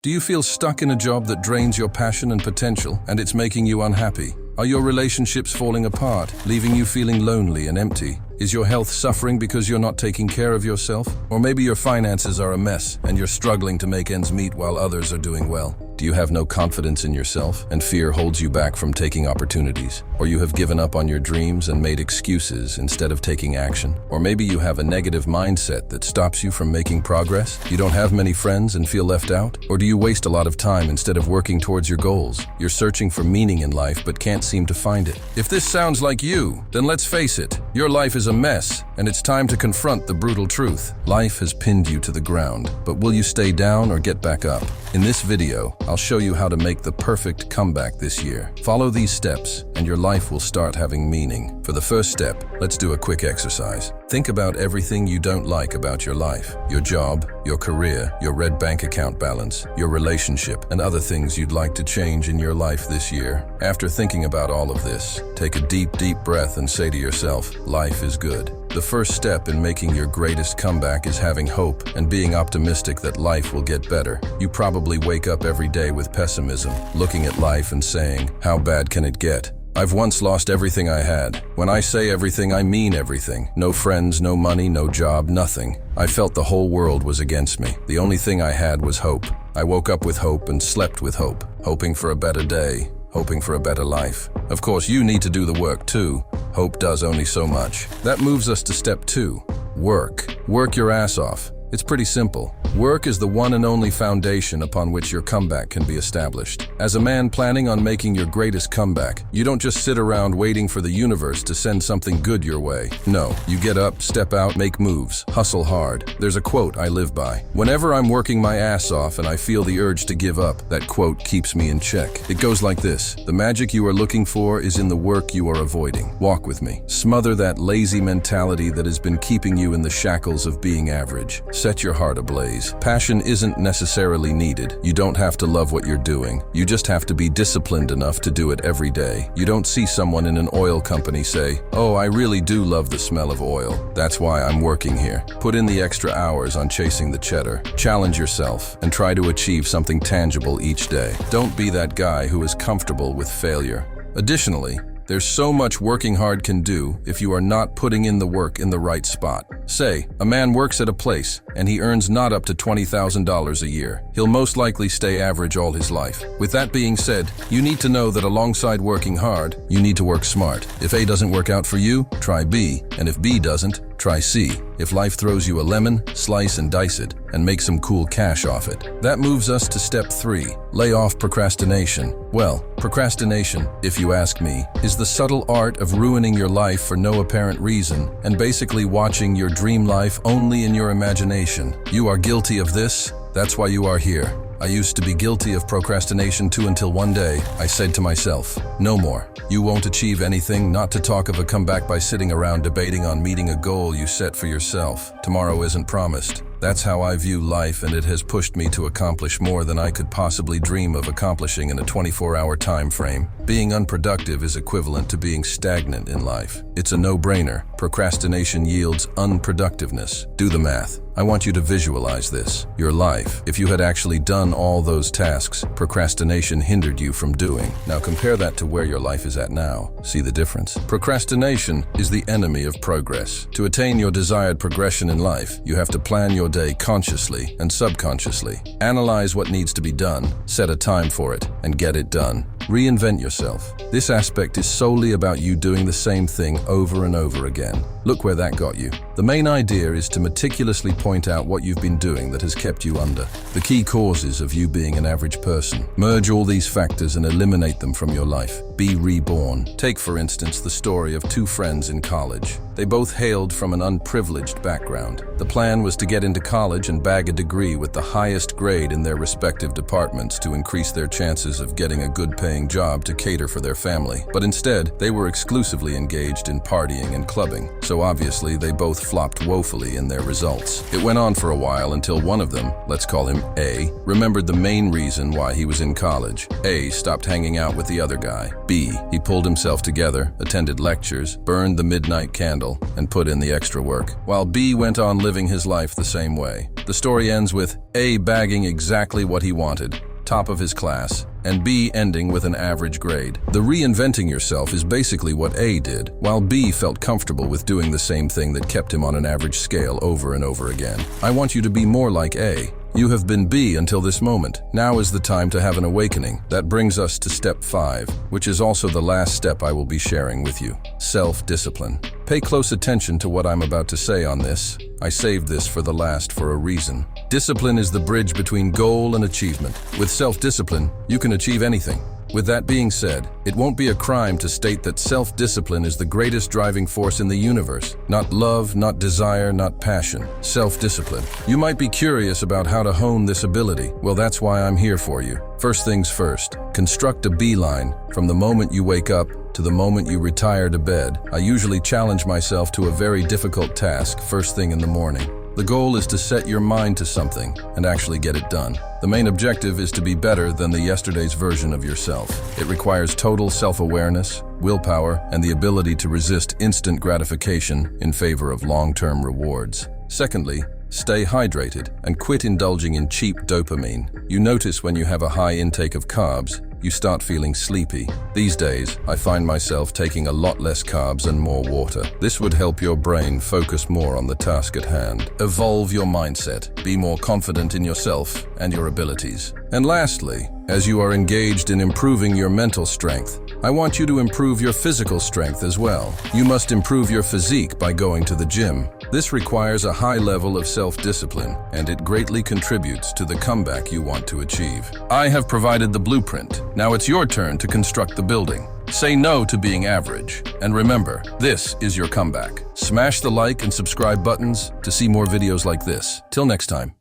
Do you feel stuck in a job that drains your passion and potential, and it's making you unhappy? Are your relationships falling apart, leaving you feeling lonely and empty? Is your health suffering because you're not taking care of yourself? Or maybe your finances are a mess and you're struggling to make ends meet while others are doing well. Do you have no confidence in yourself and fear holds you back from taking opportunities? Or you have given up on your dreams and made excuses instead of taking action? Or maybe you have a negative mindset that stops you from making progress? You don't have many friends and feel left out? Or do you waste a lot of time instead of working towards your goals? You're searching for meaning in life but can't seem to find it. If this sounds like you, then let's face it, your life is a mess, and it's time to confront the brutal truth. Life has pinned you to the ground, but will you stay down or get back up? In this video, I'll show you how to make the perfect comeback this year. Follow these steps, and your life will start having meaning. For the first step, let's do a quick exercise. Think about everything you don't like about your life. Your job, your career, your red bank account balance, your relationship, and other things you'd like to change in your life this year. After thinking about all of this, take a deep breath and say to yourself, life is good. The first step in making your greatest comeback is having hope and being optimistic that life will get better. You probably wake up every day with pessimism, looking at life and saying, how bad can it get? I've once lost everything I had. When I say everything, I mean everything. No friends, no money, no job, nothing. I felt the whole world was against me. The only thing I had was hope. I woke up with hope and slept with hope, hoping for a better day, hoping for a better life. Of course, you need to do the work too. Hope does only so much. That moves us to step 2. Work. Work your ass off. It's pretty simple. Work is the one and only foundation upon which your comeback can be established. As a man planning on making your greatest comeback, you don't just sit around waiting for the universe to send something good your way. No, you get up, step out, make moves, hustle hard. There's a quote I live by. Whenever I'm working my ass off and I feel the urge to give up, that quote keeps me in check. It goes like this: the magic you are looking for is in the work you are avoiding. Walk with me. Smother that lazy mentality that has been keeping you in the shackles of being average. Set your heart ablaze. Passion isn't necessarily needed. You don't have to love what you're doing. You just have to be disciplined enough to do it every day. You don't see someone in an oil company say, "Oh, I really do love the smell of oil. That's why I'm working here." Put in the extra hours on chasing the cheddar. Challenge yourself and try to achieve something tangible each day. Don't be that guy who is comfortable with failure. Additionally, there's so much working hard can do if you are not putting in the work in the right spot. Say, a man works at a place and he earns not up to $20,000 a year. He'll most likely stay average all his life. With that being said, you need to know that alongside working hard, you need to work smart. If A doesn't work out for you, try B, and if B doesn't, try C. If life throws you a lemon, slice and dice it, and make some cool cash off it. That moves us to step 3, lay off procrastination. Well, procrastination, if you ask me, is the subtle art of ruining your life for no apparent reason and basically watching your dream life only in your imagination. You are guilty of this, that's why you are here. I used to be guilty of procrastination too until one day I said to myself, no more. You won't achieve anything, not to talk of a comeback by sitting around debating on meeting a goal you set for yourself. Tomorrow isn't promised. That's how I view life, and it has pushed me to accomplish more than I could possibly dream of accomplishing in a 24-hour time frame. Being unproductive is equivalent to being stagnant in life. It's a no-brainer. Procrastination yields unproductiveness. Do the math. I want you to visualize this. Your life, if you had actually done all those tasks procrastination hindered you from doing. Now compare that to where your life is at now. See the difference? Procrastination is the enemy of progress. To attain your desired progression in life, you have to plan your day consciously and subconsciously. Analyze what needs to be done, set a time for it, and get it done. Reinvent yourself. This aspect is solely about you doing the same thing over and over again. Look where that got you. The main idea is to meticulously point out what you've been doing that has kept you under. The key causes of you being an average person. Merge all these factors and eliminate them from your life. Be reborn. Take, for instance, the story of 2 friends in college. They both hailed from an unprivileged background. The plan was to get into college and bag a degree with the highest grade in their respective departments to increase their chances of getting a good-paying job to cater for their family. But instead, they were exclusively engaged in partying and clubbing. So obviously, they both flopped woefully in their results. It went on for a while until one of them, let's call him A, remembered the main reason why he was in college. A stopped hanging out with the other guy. B, he pulled himself together, attended lectures, burned the midnight candle, and put in the extra work, while B went on living his life the same way. The story ends with A bagging exactly what he wanted, top of his class, and B ending with an average grade. The reinventing yourself is basically what A did, while B felt comfortable with doing the same thing that kept him on an average scale over and over again. I want you to be more like A. You have been B until this moment. Now is the time to have an awakening. That brings us to step 5, which is also the last step I will be sharing with you. Self-discipline. Pay close attention to what I'm about to say on this. I saved this for the last for a reason. Discipline is the bridge between goal and achievement. With self-discipline, you can achieve anything. With that being said, it won't be a crime to state that self-discipline is the greatest driving force in the universe. Not love, not desire, not passion. Self-discipline. You might be curious about how to hone this ability. Well, that's why I'm here for you. First things first, construct a beeline from the moment you wake up to the moment you retire to bed. I usually challenge myself to a very difficult task first thing in the morning. The goal is to set your mind to something and actually get it done. The main objective is to be better than the yesterday's version of yourself. It requires total self-awareness, willpower, and the ability to resist instant gratification in favor of long-term rewards. Secondly, stay hydrated and quit indulging in cheap dopamine. You notice when you have a high intake of carbs, you start feeling sleepy. These days, I find myself taking a lot less carbs and more water. This would help your brain focus more on the task at hand. Evolve your mindset. Be more confident in yourself and your abilities. And lastly, as you are engaged in improving your mental strength, I want you to improve your physical strength as well. You must improve your physique by going to the gym. This requires a high level of self-discipline, and it greatly contributes to the comeback you want to achieve. I have provided the blueprint. Now it's your turn to construct the building. Say no to being average. And remember, this is your comeback. Smash the like and subscribe buttons to see more videos like this. Till next time.